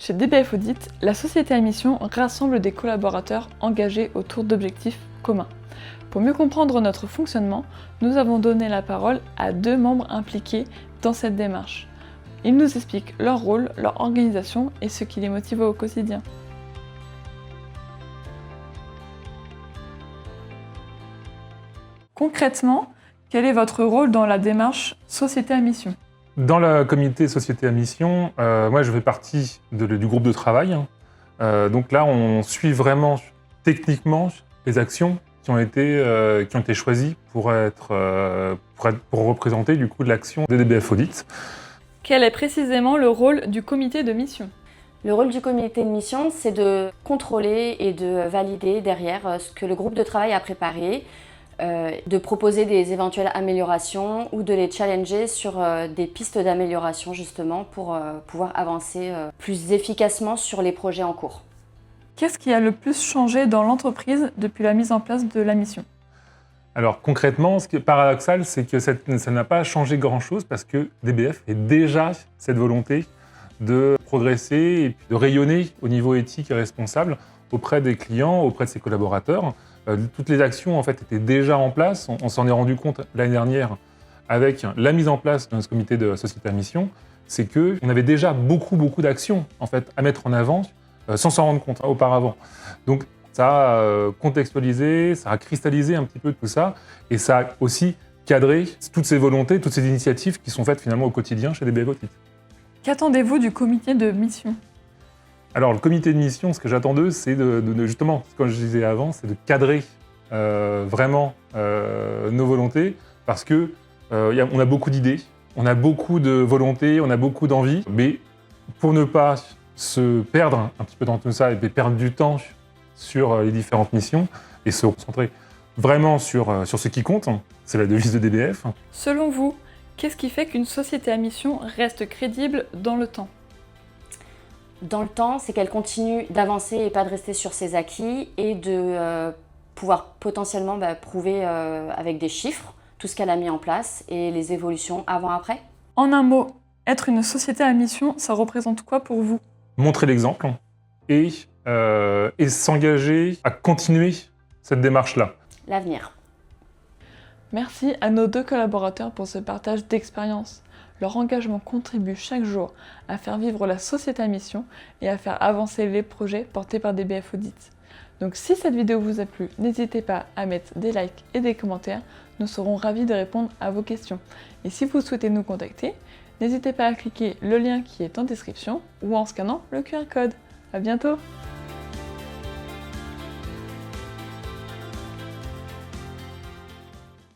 Chez DBF Audit, la société à mission rassemble des collaborateurs engagés autour d'objectifs communs. Pour mieux comprendre notre fonctionnement, nous avons donné la parole à 2 membres impliqués dans cette démarche. Ils nous expliquent leur rôle, leur organisation et ce qui les motive au quotidien. Concrètement, quel est votre rôle dans la démarche société à mission ? Dans le comité société à mission, moi je fais partie du groupe de travail. Donc là, on suit vraiment techniquement les actions qui ont été choisies pour représenter du coup l'action de DBF Audit. Quel est précisément le rôle du comité de mission ? Le rôle du comité de mission, c'est de contrôler et de valider derrière ce que le groupe de travail a préparé, de proposer des éventuelles améliorations ou de les challenger sur des pistes d'amélioration justement pour pouvoir avancer plus efficacement sur les projets en cours. Qu'est-ce qui a le plus changé dans l'entreprise depuis la mise en place de la mission ? Alors concrètement, ce qui est paradoxal, c'est que ça n'a pas changé grand-chose parce que DBF est déjà cette volonté de progresser et de rayonner au niveau éthique et responsable auprès des clients, auprès de ses collaborateurs. Toutes les actions en fait étaient déjà en place. On s'en est rendu compte l'année dernière avec la mise en place de notre comité de société à mission. C'est qu'on avait déjà beaucoup d'actions en fait à mettre en avant sans s'en rendre compte auparavant. Donc ça a contextualisé, ça a cristallisé un petit peu tout ça et ça a aussi cadré toutes ces volontés, toutes ces initiatives qui sont faites finalement au quotidien chez DBF Audit. Qu'attendez-vous du comité de mission ? Alors le comité de mission, ce que j'attends d'eux, c'est de justement, comme je disais avant, c'est de cadrer vraiment nos volontés parce que on a beaucoup d'idées, on a beaucoup de volontés, on a beaucoup d'envie, mais pour ne pas se perdre un petit peu dans tout ça et perdre du temps sur les différentes missions et se concentrer vraiment sur ce qui compte, c'est la devise de DBF. Selon vous, qu'est-ce qui fait qu'une société à mission reste crédible dans le temps ? Dans le temps, c'est qu'elle continue d'avancer et pas de rester sur ses acquis et de pouvoir potentiellement prouver avec des chiffres tout ce qu'elle a mis en place et les évolutions avant-après. En un mot, être une société à mission, ça représente quoi pour vous ? Montrer l'exemple et s'engager à continuer cette démarche-là. L'avenir. Merci à nos 2 collaborateurs pour ce partage d'expérience. Leur engagement contribue chaque jour à faire vivre la société à mission et à faire avancer les projets portés par DBF Audit. Donc si cette vidéo vous a plu, n'hésitez pas à mettre des likes et des commentaires, nous serons ravis de répondre à vos questions. Et si vous souhaitez nous contacter, n'hésitez pas à cliquer le lien qui est en description ou en scannant le QR code. À bientôt!